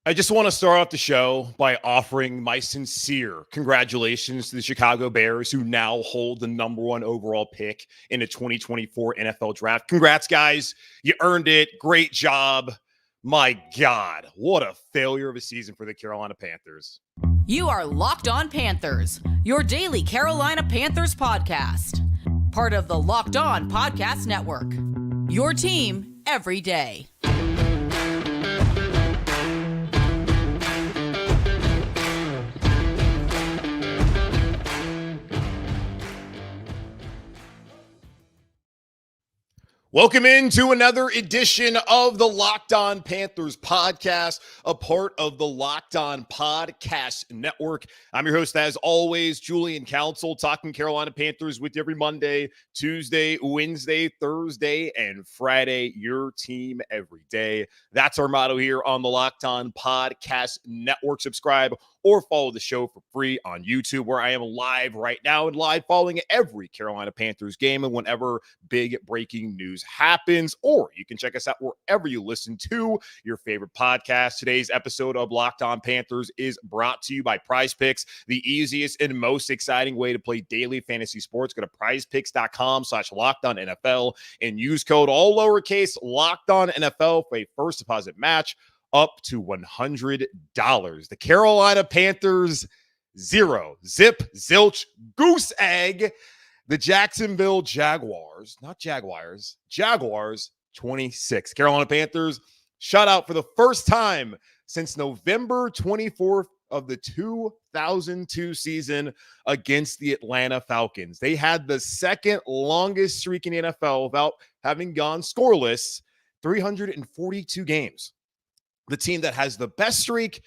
I just want to start off the show by offering my sincere congratulations to the Chicago Bears, who now hold the number one overall pick in the 2024 NFL Draft. Congrats, guys. You earned it. Great job. My God, what a failure of a season for the Carolina Panthers. You are Locked On Panthers, your daily Carolina Panthers podcast. Part of the Locked On Podcast Network, your team every day. Welcome into another edition of the Locked On Panthers podcast, a part of the Locked On Podcast Network. I'm your host, as always, Julian Council, talking Carolina Panthers with you every Monday, Tuesday, Wednesday, Thursday, and Friday. Your team every day. That's our motto here on the Locked On Podcast Network. Subscribe or follow the show for free on YouTube, where I am live right now and live following every Carolina Panthers game and whenever big breaking news happens. Or you can check us out wherever you listen to your favorite podcast. Today's episode of Locked On Panthers is brought to you by Prize Picks, the easiest and most exciting way to play daily fantasy sports. Go to prizepicks.com/LockedOnNFL and use code all lowercase LockedOnNFL for a first deposit match up to $100. The Carolina Panthers 0, zip, zilch, goose egg. The Jacksonville Jaguars, not Jaguars, Jaguars 26. Carolina Panthers shut out for the first time since November 24th of the 2002 season against the Atlanta Falcons. They had the second longest streak in the NFL without having gone scoreless, 342 games. The team that has the best streak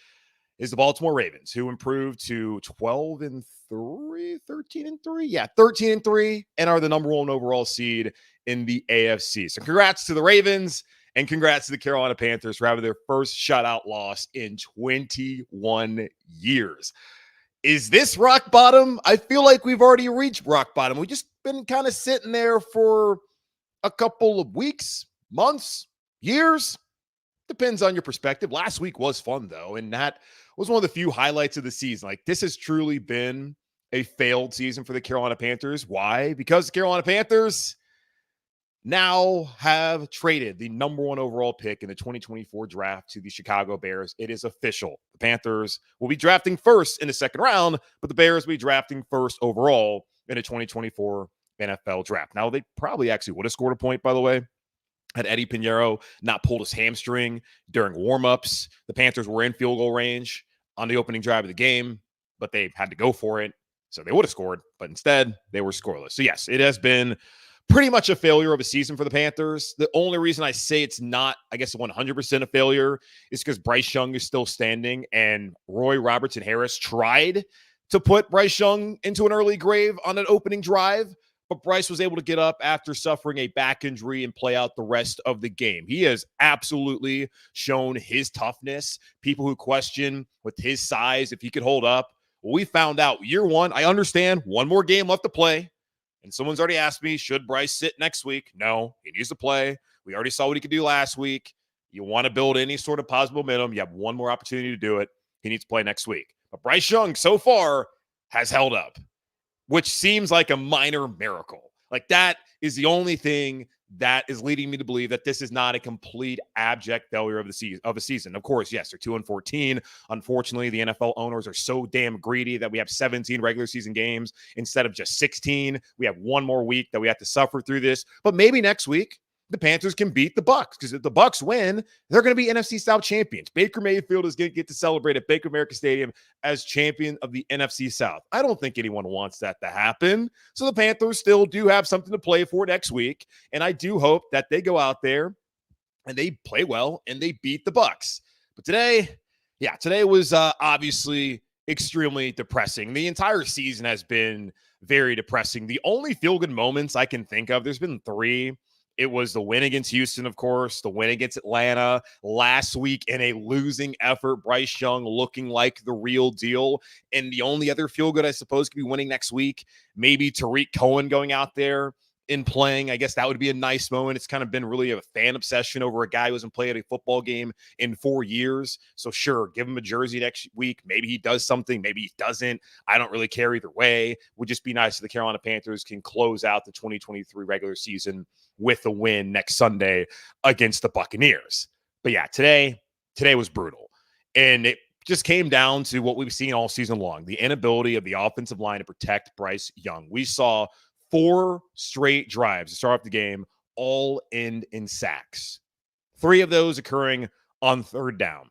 is the Baltimore Ravens, who improved to 13-3. Yeah, 13-3, and are the number one overall seed in the AFC. So congrats to the Ravens and congrats to the Carolina Panthers for having their first shutout loss in 21 years. Is this rock bottom? I feel like we've already reached rock bottom. We've just been kind of sitting there for a couple of weeks, months, years. Depends on your perspective. Last week was fun, though, and that was one of the few highlights of the season. Like, this has truly been a failed season for the Carolina Panthers. Why? Because the Carolina Panthers now have traded the number one overall pick in the 2024 draft to the Chicago Bears. It is official. The Panthers will be drafting first in the second round, but the Bears will be drafting first overall in the 2024 NFL draft. Now, they probably actually would have scored a point, by the way, had Eddie Pinheiro not pulled his hamstring during warmups. The Panthers were in field goal range on the opening drive of the game, but they had to go for it. So they would have scored, but instead they were scoreless. So yes, it has been pretty much a failure of a season for the Panthers. The only reason I say it's not, I guess, 100% a failure is because Bryce Young is still standing, and Roy Robertson Harris tried to put Bryce Young into an early grave on an opening drive, but Bryce was able to get up after suffering a back injury and play out the rest of the game. He has absolutely shown his toughness. People who question with his size if he could hold up. Well, we found out year one. I understand one more game left to play. And someone's already asked me, should Bryce sit next week? No, he needs to play. We already saw what he could do last week. You want to build any sort of positive momentum, you have one more opportunity to do it. He needs to play next week. But Bryce Young so far has held up, which seems like a minor miracle. Like, that is the only thing that is leading me to believe that this is not a complete abject failure of the season. Of course, yes, they're 2-14. Unfortunately, the NFL owners are so damn greedy that we have 17 regular season games instead of just 16. We have one more week that we have to suffer through this. But maybe next week the Panthers can beat the Bucs, because if the Bucs win, they're going to be NFC South champions. Baker Mayfield is going to get to celebrate at Bank of America Stadium as champion of the NFC South. I don't think anyone wants that to happen. So the Panthers still do have something to play for next week, and I do hope that they go out there and they play well and they beat the Bucs. But today was obviously extremely depressing. The entire season has been very depressing. The only feel-good moments I can think of, there's been 3. It was the win against Houston, of course, the win against Atlanta last week in a losing effort. Bryce Young looking like the real deal. And the only other feel good, I suppose, could be winning next week. Maybe Tariq Cohen going out there in playing. I guess that would be a nice moment. It's kind of been really a fan obsession over a guy who hasn't played a football game in 4 years. So sure, give him a jersey next week. Maybe he does something. Maybe he doesn't. I don't really care either way. Would just be nice if the Carolina Panthers can close out the 2023 regular season with a win next Sunday against the Buccaneers. But yeah, today was brutal. And it just came down to what we've seen all season long, the inability of the offensive line to protect Bryce Young. We saw 4 straight drives to start off the game, all end in sacks. 3 of those occurring on third down.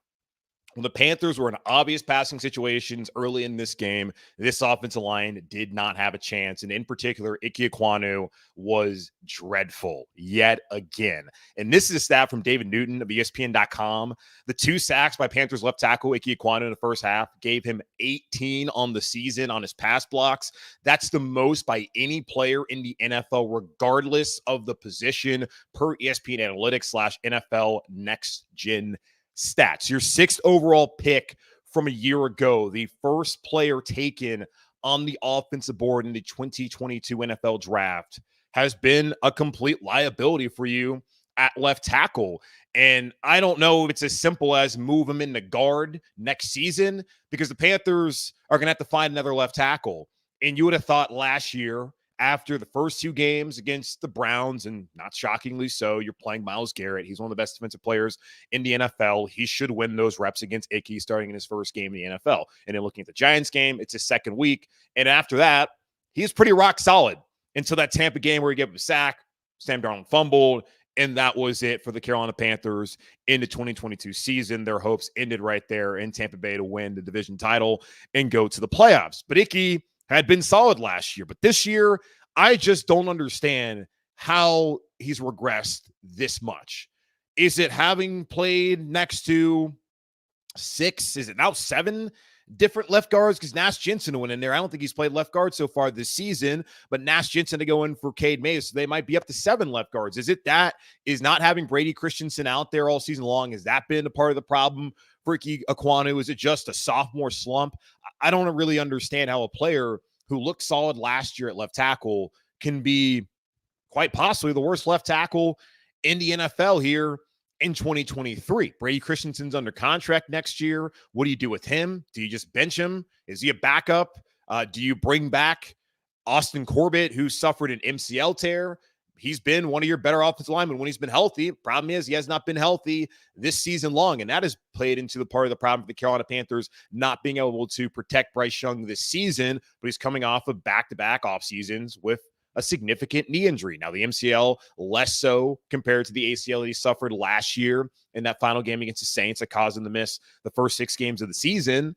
When the Panthers were in obvious passing situations early in this game, this offensive line did not have a chance. And in particular, Ike Ekwonu was dreadful yet again. And this is a stat from David Newton of ESPN.com. The 2 sacks by Panthers left tackle Ike Ekwonu in the first half gave him 18 on the season on his pass blocks. That's the most by any player in the NFL, regardless of the position, per ESPN Analytics /NFL Next Gen stats. Your 6th overall pick from a year ago, the first player taken on the offensive board in the 2022 NFL draft, has been a complete liability for you at left tackle. And I don't know if it's as simple as move him into guard next season, because the Panthers are going to have to find another left tackle. And you would have thought last year, after the first 2 games against the Browns, and not shockingly so, you're playing Myles Garrett. He's one of the best defensive players in the NFL. He should win those reps against Icky starting in his first game in the NFL. And then looking at the Giants game, it's his 2nd week. And after that, he's pretty rock solid until that Tampa game where he gave him a sack, Sam Darnold fumbled, and that was it for the Carolina Panthers in the 2022 season. Their hopes ended right there in Tampa Bay to win the division title and go to the playoffs. But Icky had been solid last year. But this year, I just don't understand how he's regressed this much. Is it having played next to 6? Is it now 7 different left guards? Because Nash Jensen went in there. I don't think he's played left guard so far this season, but Nash Jensen to go in for Cade Mays, so they might be up to 7 left guards. Is it that? Is not having Brady Christensen out there all season long, has that been a part of the problem for Ike Ekwonu? Is it just a sophomore slump? I don't really understand how a player who looked solid last year at left tackle can be quite possibly the worst left tackle in the NFL here in 2023. Brady Christensen's under contract next year. What do you do with him? Do you just bench him? Is he a backup? Do you bring back Austin Corbett, who suffered an MCL tear? He's been one of your better offensive linemen when he's been healthy. Problem is, he has not been healthy this season long, and that has played into the part of the problem for the Carolina Panthers not being able to protect Bryce Young this season, but he's coming off of back-to-back off seasons with a significant knee injury. Now, the MCL less so compared to the ACL he suffered last year in that final game against the Saints that caused him to miss the first 6 games of the season.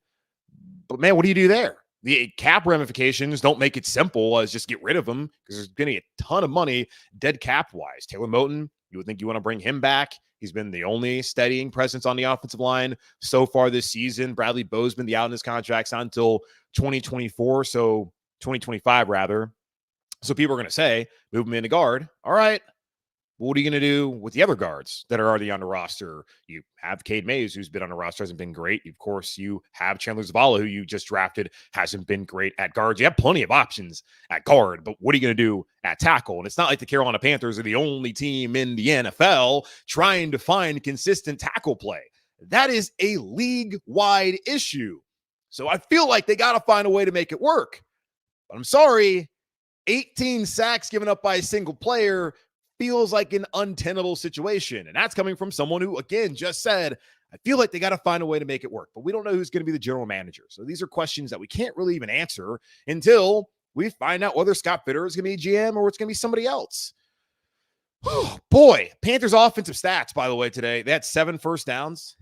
But, man, what do you do there? The cap ramifications don't make it simple as just get rid of him, because there's going to be a ton of money dead cap-wise. Taylor Moton, you would think you want to bring him back. He's been the only steadying presence on the offensive line so far this season. Bradley Bozeman, the out in his contract's not until 2024, so 2025 rather. So people are going to say, move him into guard. All right. What are you going to do with the other guards that are already on the roster? You have Cade Mays, who's been on the roster, hasn't been great. Of course, you have Chandler Zavala, who you just drafted, hasn't been great at guards. You have plenty of options at guard, but what are you going to do at tackle? And it's not like the Carolina Panthers are the only team in the NFL trying to find consistent tackle play. That is a league-wide issue. So I feel like they got to find a way to make it work. But I'm sorry, 18 sacks given up by a single player feels like an untenable situation. And that's coming from someone who, again, just said, I feel like they got to find a way to make it work. But we don't know who's going to be the general manager. So these are questions that we can't really even answer until we find out whether Scott Fitter is going to be GM or it's going to be somebody else. Oh, boy, Panthers offensive stats, by the way, today. They had 7 first downs.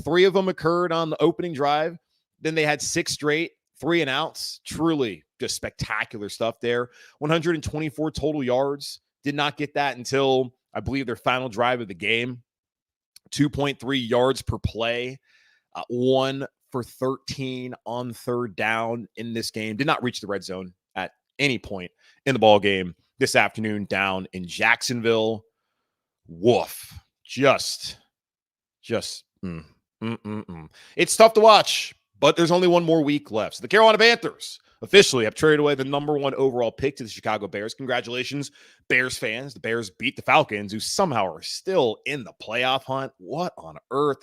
3 of them occurred on the opening drive. Then they had 6 straight 3-and-outs. Truly just spectacular stuff there. 124 total yards. Did not get that until, I believe, their final drive of the game. 2.3 yards per play. 1 for 13 on third down in this game. Did not reach the red zone at any point in the ball game this afternoon down in Jacksonville. Woof. It's tough to watch, but there's only one more week left. So the Carolina Panthers officially have traded away the number 1 overall pick to the Chicago Bears. Congratulations, Bears fans. The Bears beat the Falcons, who somehow are still in the playoff hunt. What on earth?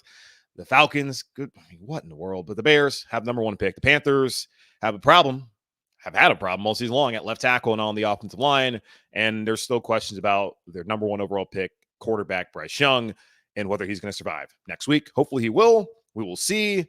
The Falcons, good. I mean, what in the world? But the Bears have number 1 pick. The Panthers have had a problem all season long at left tackle and on the offensive line. And there's still questions about their number 1 overall pick, quarterback Bryce Young, and whether he's going to survive next week. Hopefully he will. We will see.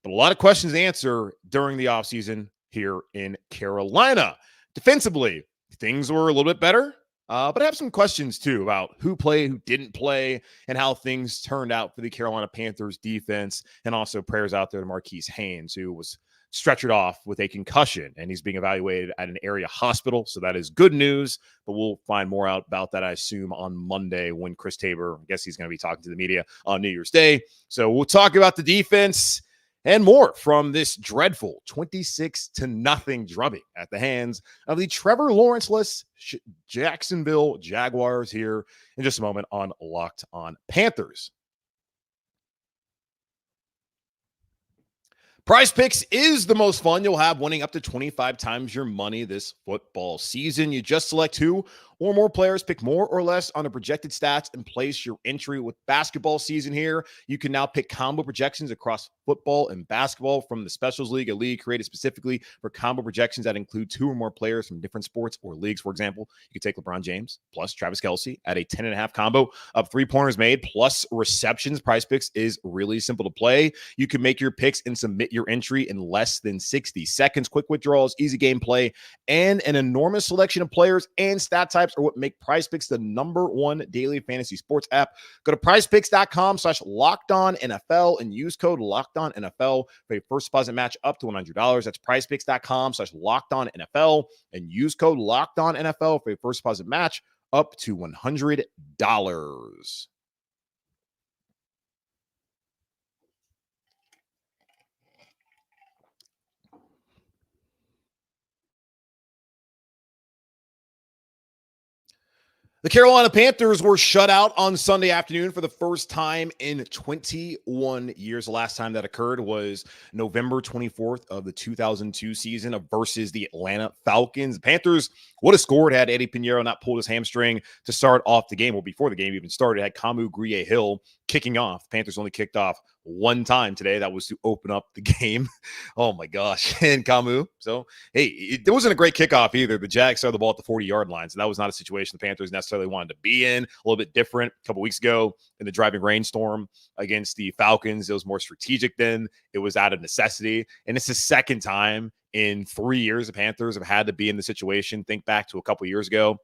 But a lot of questions to answer during the offseason here in Carolina. Defensively, things were a little bit better. But I have some questions, too, about who played, who didn't play, and how things turned out for the Carolina Panthers defense. And also prayers out there to Marquise Haynes, who was stretchered off with a concussion, and he's being evaluated at an area hospital. So that is good news, but we'll find more out about that, I assume, on Monday when Chris Tabor, I guess he's going to be talking to the media on New Year's Day. So we'll talk about the defense and more from this dreadful 26-0 drubbing at the hands of the Trevor Lawrence-less Jacksonville Jaguars here in just a moment on Locked On Panthers. Prize Picks is the most fun you'll have, winning up to 25 times your money this football season. You just select 2 or more players, pick more or less on the projected stats, and place your entry. With basketball season here, you can now pick combo projections across football and basketball from the Specials League, a league created specifically for combo projections that include 2 or more players from different sports or leagues. For example, you could take LeBron James plus Travis Kelce at a 10.5 combo of 3-pointers made plus receptions. Prize Picks is really simple to play. You can make your picks and submit your entry in less than 60 seconds. Quick withdrawals, easy gameplay, and an enormous selection of players and stat types are what make Prize Picks the number 1 daily fantasy sports app. Go to prizepicks.com/LockedOnNFL and use code LockedOnNFL for a first deposit match up to $100. That's prizepicks.com/LockedOnNFL and use code LockedOnNFL for a first deposit match up to $100. The Carolina Panthers were shut out on Sunday afternoon for the first time in 21 years. The last time that occurred was November 24th of the 2002 season versus the Atlanta Falcons. The Panthers would have scored had Eddie Pinheiro not pulled his hamstring to start off the game. Well, before the game even started, had Kamu Grier-Hill kicking off. The Panthers only kicked off one time today. That was to open up the game. Oh, my gosh. And Kamu. So, hey, it wasn't a great kickoff either. The Jags started the ball at the 40-yard line, so that was not a situation the Panthers necessarily wanted to be in. A little bit different a couple weeks ago in the driving rainstorm against the Falcons. It was more strategic then. It was out of necessity. And it's the second time in 3 years the Panthers have had to be in the situation. Think back to a couple years ago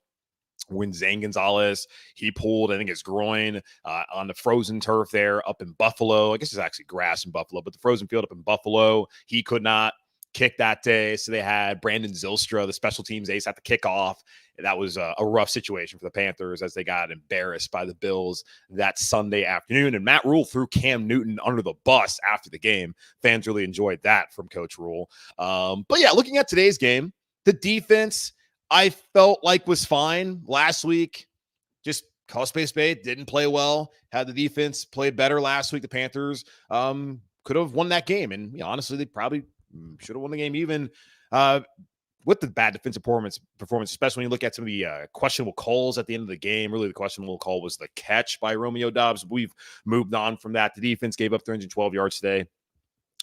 when Zane Gonzalez, he pulled, I think, his groin on the frozen turf there up in Buffalo. I guess it's actually grass in Buffalo, but the frozen field up in Buffalo, he could not kick that day. So they had Brandon Zylstra, the special teams ace, at the kickoff. That was a rough situation for the Panthers as they got embarrassed by the Bills that Sunday afternoon. And Matt Rule threw Cam Newton under the bus after the game. Fans really enjoyed that from Coach Rule. But yeah, looking at today's game, the defense I felt like was fine last week. Just call space spade, didn't play well. Had the defense played better last week, the Panthers could have won that game. And honestly, they probably should have won the game even with the bad defensive performance, especially when you look at some of the questionable calls at the end of the game. Really, the questionable call was the catch by Romeo Doubs. We've moved on from that. The defense gave up 312 yards today.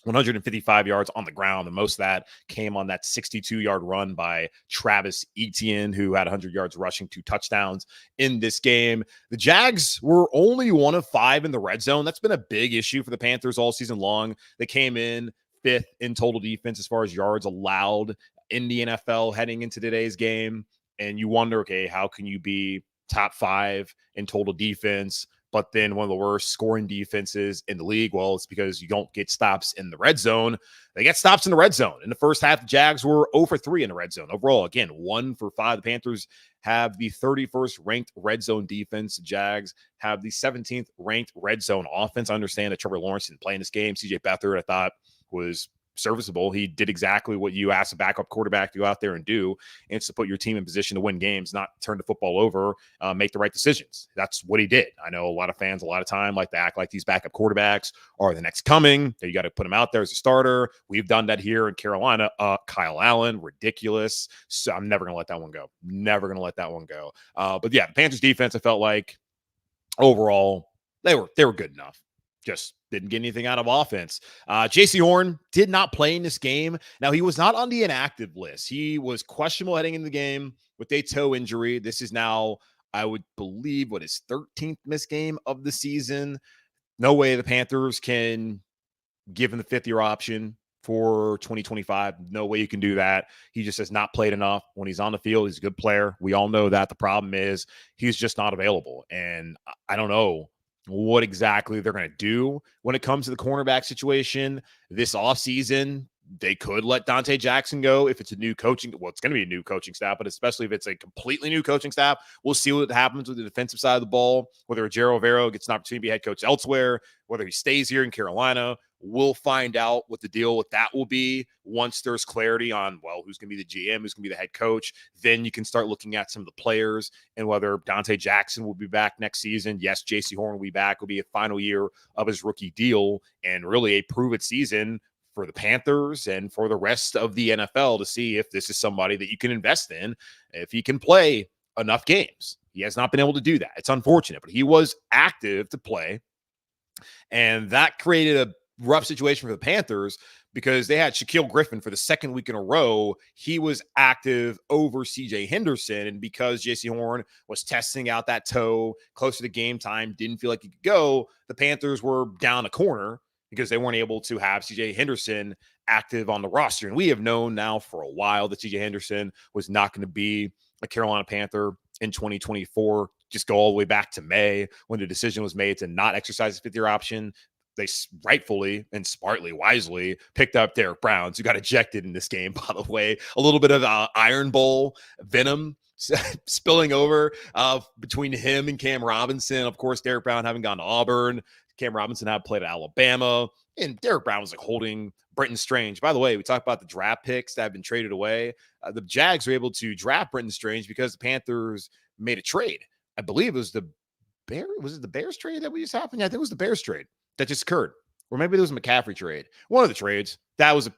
155 yards on the ground, and most of that came on that 62-yard run by Travis Etienne, who had 100 yards rushing, 2 touchdowns in this game. The Jags were only 1 of 5 in the red zone. That's been a big issue for the Panthers all season long. They came in 5th in total defense as far as yards allowed in the NFL heading into today's game, and you wonder, okay, how can you be top 5 in total defense, but then one of the worst scoring defenses in the league? Well, it's because you don't get stops in the red zone. They get stops in the red zone. In the first half, the Jags were 0 for 3 in the red zone. Overall, again, 1 for 5. The Panthers have the 31st ranked red zone defense. The Jags have the 17th ranked red zone offense. I understand that Trevor Lawrence didn't play in this game. CJ Beathard, I thought, was serviceable. He did exactly what you asked a backup quarterback to go out there and do, and it's to put your team in position to win games, not turn the football over, make the right decisions. That's what he did. I know a lot of fans a lot of time like to act like these backup quarterbacks are the next coming. You got to put them out there as a starter. We've done that here in Carolina. Kyle Allen, ridiculous. So I'm never going to let that one go. Never going to let that one go. But yeah, the Panthers defense, I felt like overall they were good enough. Just didn't get anything out of offense. J.C. Horn did not play in this game. Now, he was not on the inactive list. He was questionable heading into the game with a toe injury. This is now, I would believe, what his 13th missed game of the season. No way the Panthers can give him the fifth-year option for 2025. No way you can do that. He just has not played enough. When he's on the field, he's a good player. We all know that. The problem is he's just not available. And I don't know what exactly they're going to do when it comes to the cornerback situation this offseason. They could let Dante Jackson go if it's a new coaching. Well, it's going to be a new coaching staff, but especially if it's a completely new coaching staff, we'll see what happens with the defensive side of the ball, whether Ejiro Evero gets an opportunity to be head coach elsewhere, whether he stays here in Carolina. We'll find out what the deal with that will be once there's clarity on, well, who's going to be the GM, who's going to be the head coach. Then you can start looking at some of the players and whether Dante Jackson will be back next season. Yes, J.C. Horn will be back. It'll be a final year of his rookie deal and really a prove-it season for the Panthers and for the rest of the NFL to see if this is somebody that you can invest in, if he can play enough games. He has not been able to do that. It's unfortunate, but he was active to play, and that created a rough situation for the Panthers because they had Shaquille Griffin for the second week in a row. He was active over CJ Henderson, and because J.C. Horn was testing out that toe closer to game time, didn't feel like he could go, the Panthers were down a corner because they weren't able to have CJ Henderson active on the roster. And we have known now for a while that CJ Henderson was not going to be a Carolina Panther in 2024. Just go all the way back to May when the decision was made to not exercise the fifth-year option. They rightfully and smartly, wisely picked up Derek Browns, who got ejected in this game, by the way. A little bit of Iron Bowl venom spilling over between him and Cam Robinson. Of course, Derek Brown having gone to Auburn. Cam Robinson had played at Alabama. And Derek Brown was like holding Brenton Strange. By the way, we talked about the draft picks that have been traded away. The Jags were able to draft Brenton Strange because the Panthers made a trade. I believe it was the Bears trade that just happened? Yeah, I think it was the Bears trade that just occurred. Or maybe it was a McCaffrey trade. One of the trades. That was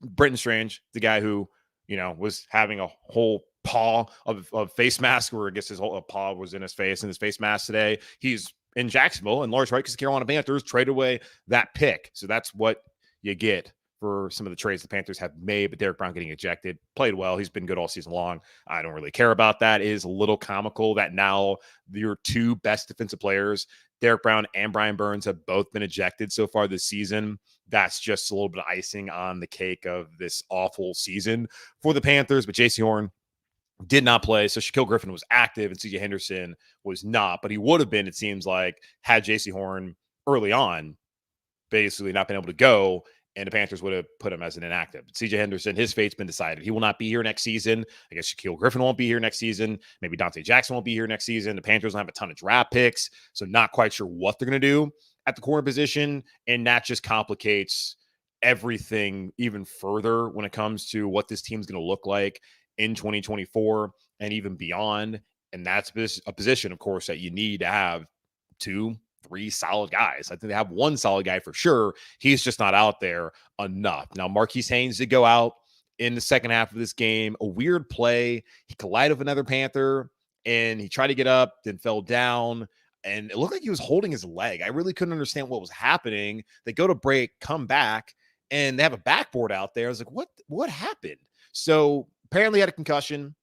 Brenton Strange, the guy who, was having a whole paw of face mask, or I guess his whole paw was in his face, and his face mask today. He's in Jacksonville, in large part because the Carolina Panthers traded away that pick. So that's what you get for some of the trades the Panthers have made. But Derek Brown getting ejected, played well. He's been good all season long. I don't really care about that. It is a little comical that now your two best defensive players, Derek Brown and Brian Burns, have both been ejected so far this season. That's just a little bit of icing on the cake of this awful season for the Panthers. But J.C. Horn did not play. So Shaquille Griffin was active and CJ Henderson was not, but he would have been, it seems like, had J.C. Horn early on basically not been able to go, and the Panthers would have put him as an inactive. But CJ Henderson, his fate's been decided. He will not be here next season. I guess Shaquille Griffin won't be here next season. Maybe Dante Jackson won't be here next season. The Panthers don't have a ton of draft picks, so not quite sure what they're going to do at the corner position, and that just complicates everything even further when it comes to what this team's going to look like in 2024 and even beyond. And that's a position, of course, that you need to have 2-3 solid guys. I think they have one solid guy for sure. He's just not out there enough. Now, Marquise Haynes did go out in the second half of this game. A weird play. He collided with another Panther, and he tried to get up, then fell down. And it looked like he was holding his leg. I really couldn't understand what was happening. They go to break, come back, and they have a backboard out there. I was like, what happened? So apparently he had a concussion,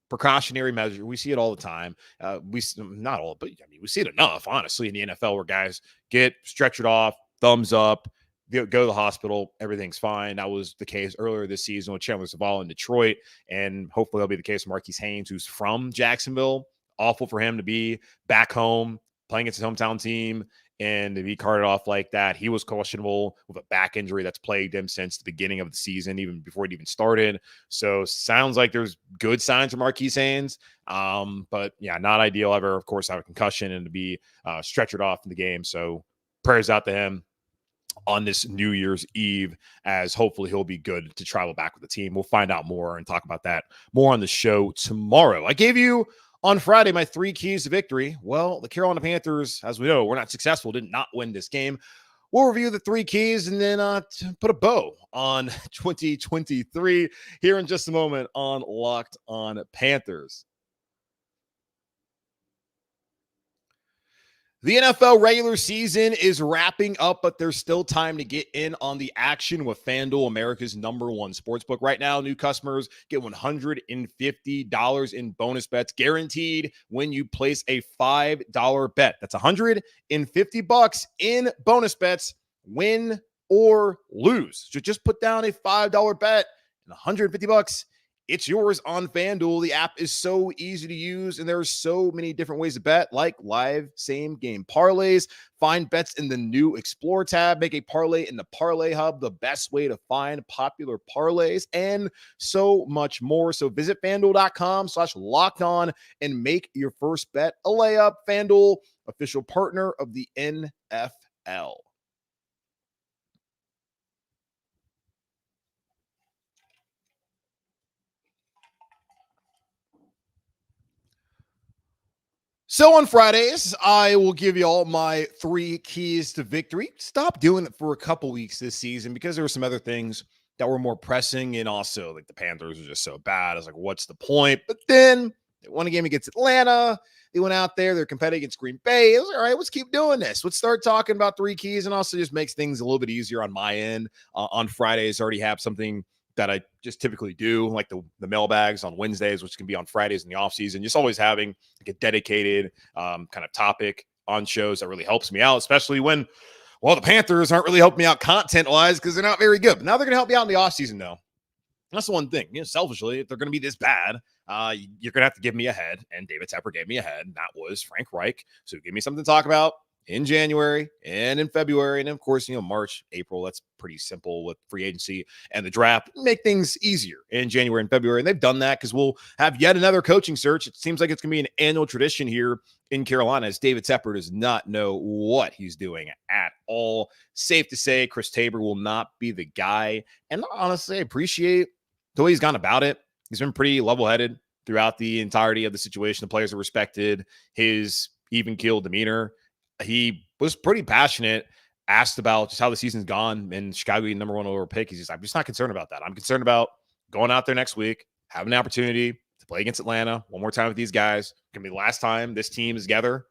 precautionary measure. We see it all the time. Not all, but I mean, we see it enough, honestly, in the NFL where guys get stretchered off, thumbs up, go to the hospital, everything's fine. That was the case earlier this season with Chandler Zavala in Detroit, and hopefully that'll be the case with Marquise Haynes, who's from Jacksonville. Awful for him to be back home playing against his hometown team and to be carted off like that. He was questionable with a back injury that's plagued him since the beginning of the season, even before it even started. So sounds like there's good signs for Marquise Haynes. But yeah, not ideal ever. Of course, have a concussion and to be stretchered off in the game. So prayers out to him. on this New Year's Eve, as hopefully he'll be good to travel back with the team. We'll find out more and talk about that more on the show tomorrow. I gave you on Friday my 3 keys to victory. Well, the Carolina Panthers, as we know, were not successful, did not win this game. We'll review the 3 keys and then put a bow on 2023 here in just a moment on Locked On Panthers. The NFL regular season is wrapping up, but there's still time to get in on the action with FanDuel, America's #1 sportsbook. Right now, new customers get $150 in bonus bets guaranteed when you place a $5 bet. That's $150 in bonus bets, win or lose. So just put down a $5 bet and $150. It's yours on FanDuel. The app is so easy to use, and there are so many different ways to bet, like live same-game parlays. Find bets in the new Explore tab. Make a parlay in the Parlay Hub, the best way to find popular parlays, and so much more. So visit FanDuel.com/lockedon and make your first bet a layup. FanDuel, official partner of the NFL. So on Fridays, I will give you all my 3 keys to victory. Stop doing it for a couple weeks this season because there were some other things that were more pressing, and also like the Panthers were just so bad. I was like, what's the point? But then they won a game against Atlanta. They went out there. They're competing against Green Bay. I was like, all right, let's keep doing this. Let's start talking about 3 keys, and also just makes things a little bit easier on my end. On Fridays, I already have something that I just typically do, like the mailbags on Wednesdays, which can be on Fridays in the off season. Just always having like a dedicated kind of topic on shows that really helps me out, especially when, well, the Panthers aren't really helping me out content-wise because they're not very good. But now they're going to help me out in the off season, though. That's the one thing. Selfishly, if they're going to be this bad, you're going to have to give me a head. And David Tepper gave me a head. And that was Frank Reich. So give me something to talk about in January and in February. And of course, March, April, that's pretty simple with free agency and the draft. Make things easier in January and February. And they've done that because we'll have yet another coaching search. It seems like it's going to be an annual tradition here in Carolina, as David Tepper does not know what he's doing at all. Safe to say, Chris Tabor will not be the guy. And honestly, I appreciate the way he's gone about it. He's been pretty level-headed throughout the entirety of the situation. The players have respected his even-keeled demeanor. He was pretty passionate, asked about just how the season's gone and Chicago being #1 overall pick. He's just, I'm just not concerned about that. I'm concerned about going out there next week, having an opportunity to play against Atlanta one more time with these guys. It's going to be the last time this team is together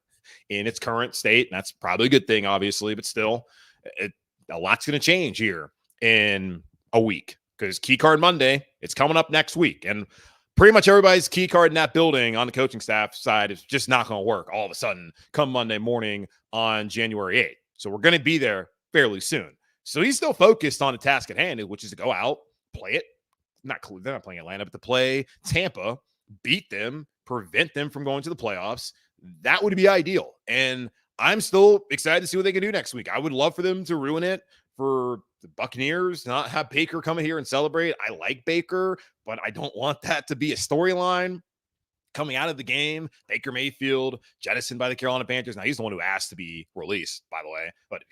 in its current state. And that's probably a good thing, obviously, but still, a lot's going to change here in a week because Key Card Monday, it's coming up next week. And pretty much everybody's key card in that building on the coaching staff side is just not going to work all of a sudden come Monday morning on January 8th. So we're going to be there fairly soon. So he's still focused on the task at hand, which is to go out, play it. They're not playing Atlanta, but to play Tampa, beat them, prevent them from going to the playoffs. That would be ideal. And I'm still excited to see what they can do next week. I would love for them to ruin it for the Buccaneers, not have Baker come in here and celebrate. I like Baker, but I don't want that to be a storyline coming out of the game. Baker Mayfield jettisoned by the Carolina Panthers. Now, he's the one who asked to be released, by the way, but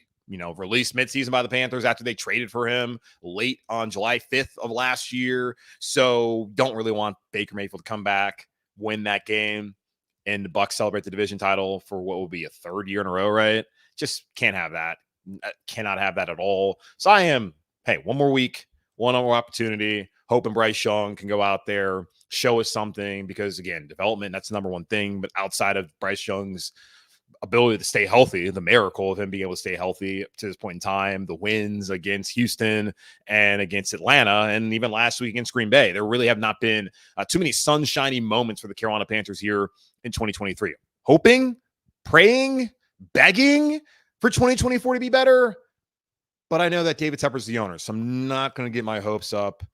released midseason by the Panthers after they traded for him late on July 5th of last year. So don't really want Baker Mayfield to come back, win that game, and the Bucs celebrate the division title for what will be a 3rd year in a row, right? Just can't have that. Cannot have that at all. So I am, one more week, one more opportunity, hoping Bryce Young can go out there, show us something, because again, development, that's the #1 thing. But outside of Bryce Young's ability to stay healthy, the miracle of him being able to stay healthy to this point in time, the wins against Houston and against Atlanta, and even last week against Green Bay, there really have not been too many sunshiny moments for the Carolina Panthers here in 2023. Hoping, praying, begging for 2024 to be better. But I know that David Tepper's the owner, so I'm not going to get my hopes up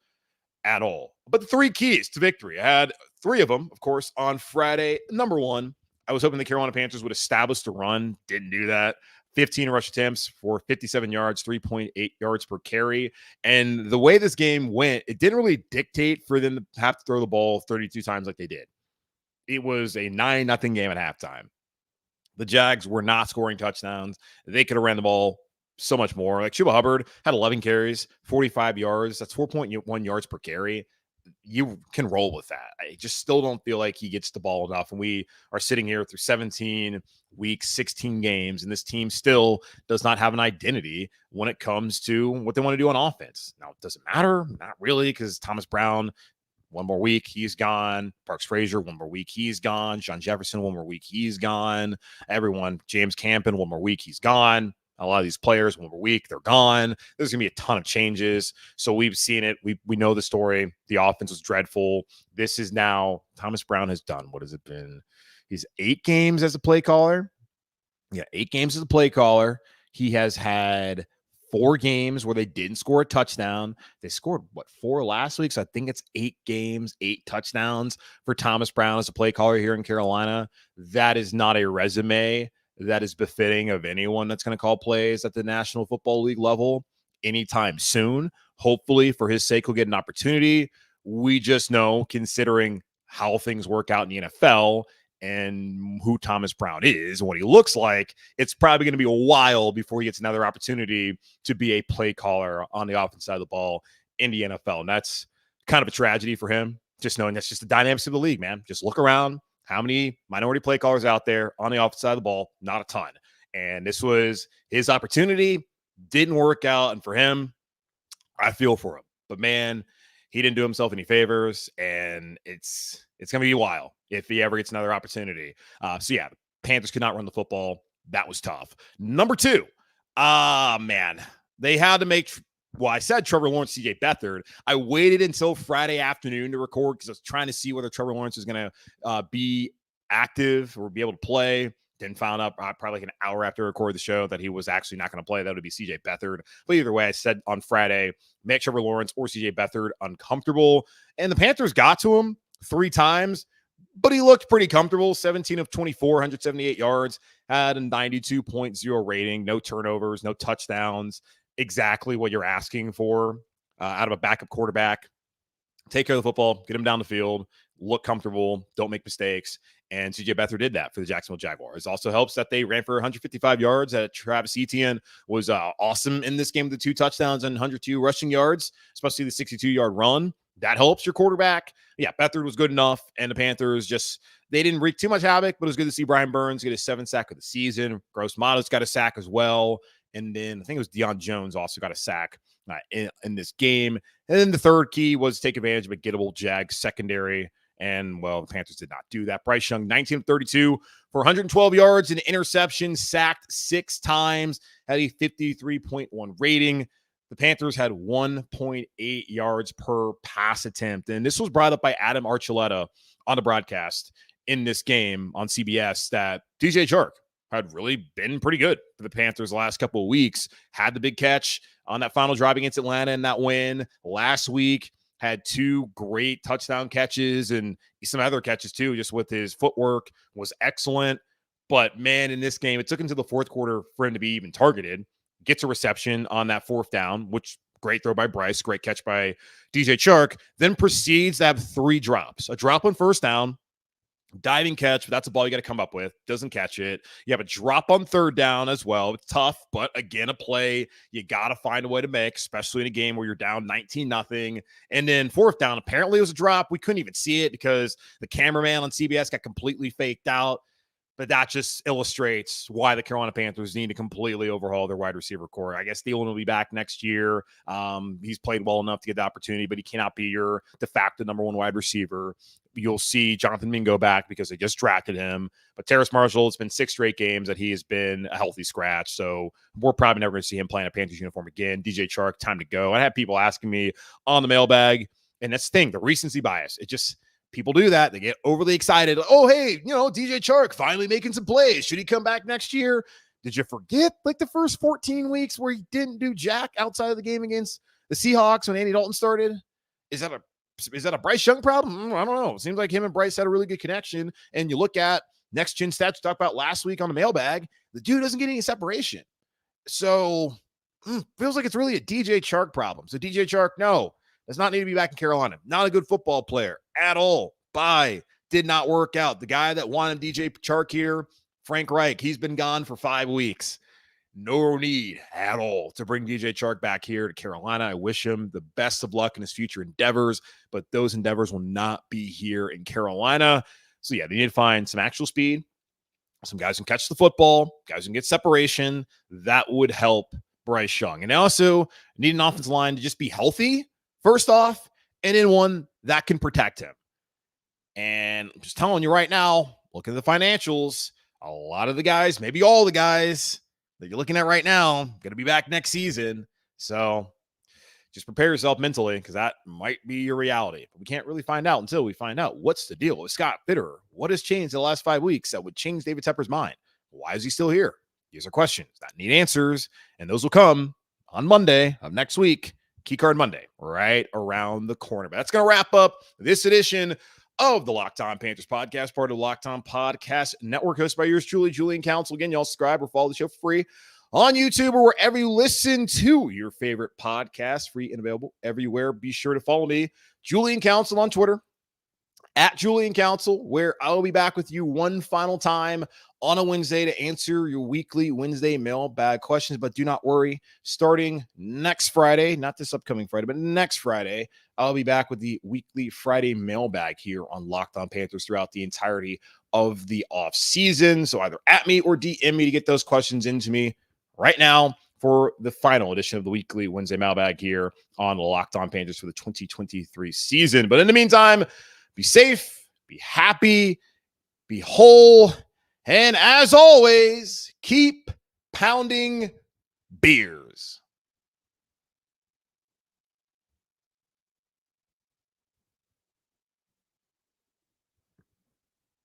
at all. But the 3 keys to victory, I had 3 of them, of course, on Friday. #1, I was hoping the Carolina Panthers would establish the run. Didn't do that. 15 rush attempts for 57 yards, 3.8 yards per carry. And the way this game went, it didn't really dictate for them to have to throw the ball 32 times like they did. It was a 9-0 game at halftime. The Jags were not scoring touchdowns. They could have ran the ball so much more. Like Chuba Hubbard had 11 carries, 45 yards. That's 4.1 yards per carry. You can roll with that. I just still don't feel like he gets the ball enough. And we are sitting here through 17 weeks, 16 games, and this team still does not have an identity when it comes to what they want to do on offense. Now, does it matter? Not really, because Thomas Brown, one more week, he's gone. Parks Frazier, one more week, he's gone. John Jefferson, one more week, he's gone. Everyone, James Campen, one more week, he's gone. A lot of these players, one more week, they're gone. There's going to be a ton of changes. So we've seen it. We know the story. The offense was dreadful. This is now Thomas Brown has done. What has it been? He's 8 games as a play caller. Yeah, 8 games as a play caller. He has had 4 games where they didn't score a touchdown. They scored, 4 last week? So I think it's 8 games, 8 touchdowns for Thomas Brown as a play caller here in Carolina. That is not a resume that is befitting of anyone that's going to call plays at the National Football League level anytime soon. Hopefully, for his sake, he'll get an opportunity. We just know, considering how things work out in the NFL and who Thomas Brown is and what he looks like, it's probably going to be a while before he gets another opportunity to be a play caller on the offense side of the ball in the NFL. And that's kind of a tragedy for him, just knowing that's just the dynamics of the league, man. Just look around. How many minority play callers out there on the offensive side of the ball? Not a ton. And this was his opportunity. Didn't work out. And for him, I feel for him. But, man, he didn't do himself any favors. And it's going to be a while if he ever gets another opportunity. So, yeah, the Panthers could not run the football. That was tough. Number 2, man, they had to make – well, I said Trevor Lawrence, CJ Beathard. I waited until Friday afternoon to record because I was trying to see whether Trevor Lawrence was going to be active or be able to play. Then found out probably like an hour after I recorded the show that he was actually not going to play. That would be CJ Beathard. But either way, I said on Friday, make Trevor Lawrence or CJ Beathard uncomfortable. And the Panthers got to him 3 times, but he looked pretty comfortable. 17 of 24, 178 yards, had a 92.0 rating, no turnovers, no touchdowns. Exactly what you're asking for out of a backup quarterback. Take care of the football, get him down the field, look comfortable, don't make mistakes. And CJ Beathard did that for the Jacksonville Jaguars. It also helps that they ran for 155 yards. Travis Etienne was awesome in this game with the 2 touchdowns and 102 rushing yards, especially the 62-yard run. That helps your quarterback. Yeah, Beathard was good enough, and the Panthers they didn't wreak too much havoc, but it was good to see Brian Burns get his 7th sack of the season. Gross Matos got a sack as well. And then I think it was Deion Jones also got a sack in this game. And then the third key was take advantage of a gettable Jags secondary. And, well, the Panthers did not do that. Bryce Young, 19 of 32 for 112 yards and interception, sacked 6 times, had a 53.1 rating. The Panthers had 1.8 yards per pass attempt. And this was brought up by Adam Archuleta on the broadcast in this game on CBS that DJ Chark had really been pretty good for the Panthers the last couple of weeks. Had the big catch on that final drive against Atlanta in that win. Last week, had 2 great touchdown catches and some other catches too, just with his footwork, was excellent. But, man, in this game, it took him to the 4th quarter for him to be even targeted. Gets a reception on that 4th down, which great throw by Bryce, great catch by DJ Chark, then proceeds to have 3 drops. A drop on 1st down, diving catch, but that's a ball you got to come up with. Doesn't catch it. You have a drop on 3rd down as well. It's tough, but again, a play you got to find a way to make, especially in a game where you're down 19-0. And then 4th down, apparently it was a drop. We couldn't even see it because the cameraman on CBS got completely faked out. But that just illustrates why the Carolina Panthers need to completely overhaul their wide receiver core. I guess Thielen will be back next year. He's played well enough to get the opportunity, but he cannot be your de facto number 1 wide receiver. You'll see Jonathan Mingo back because they just drafted him. But Terrace Marshall, it's been 6 straight games that he has been a healthy scratch. So we're probably never going to see him playing a Panthers uniform again. DJ Chark, time to go. I had people asking me on the mailbag, and that's the thing, the recency bias. People do that. They get overly excited. Oh, hey, DJ Chark finally making some plays. Should he come back next year? Did you forget like the first 14 weeks where he didn't do jack outside of the game against the Seahawks when Andy Dalton started? Is that a Bryce Young problem? I don't know. It seems like him and Bryce had a really good connection. And you look at next gen stats we talked about last week on the mailbag, the dude doesn't get any separation. So feels like it's really a DJ Chark problem. So DJ Chark, no, does not need to be back in Carolina. Not a good football player at all. Bye. Did not work out. The guy that wanted DJ Chark here, Frank Reich, he's been gone for 5 weeks. no need at all to bring DJ Chark back here to Carolina. I wish him the best of luck in his future endeavors, but those endeavors will not be here in Carolina. So yeah, they need to find some actual speed, some guys who can catch the football, guys who can get separation. That would help Bryce Young. And they also need an offensive line to just be healthy, first off, and in one that can protect him. And I'm just telling you right now, look at the financials. A lot of the guys, maybe all the guys that you're looking at right now, going to be back next season. So just prepare yourself mentally, because that might be your reality. But we can't really find out until we find out what's the deal with Scott Fitterer. What has changed in the last 5 weeks that would change David Tepper's mind? Why is he still here? These are questions that need answers, and those will come on Monday of next week, Key Card Monday, right around the corner. But that's going to wrap up this edition of the Locked On Panthers podcast, part of the Locked On Podcast Network, hosted by yours truly, Julian Council. Again, y'all subscribe or follow the show for free on YouTube or wherever you listen to your favorite podcast, free and available everywhere. Be sure to follow me, Julian Council, on Twitter, at Julian Council, where I will be back with you one final time on a Wednesday to answer your weekly Wednesday mailbag questions. But do not worry, starting next Friday, not this upcoming Friday, but next Friday, I'll be back with the weekly Friday mailbag here on Locked On Panthers throughout the entirety of the offseason. So either at me or DM me to get those questions into me right now for the final edition of the weekly Wednesday mailbag here on the Locked On Panthers for the 2023 season. But in the meantime, be safe, be happy, be whole, and as always, keep pounding beers.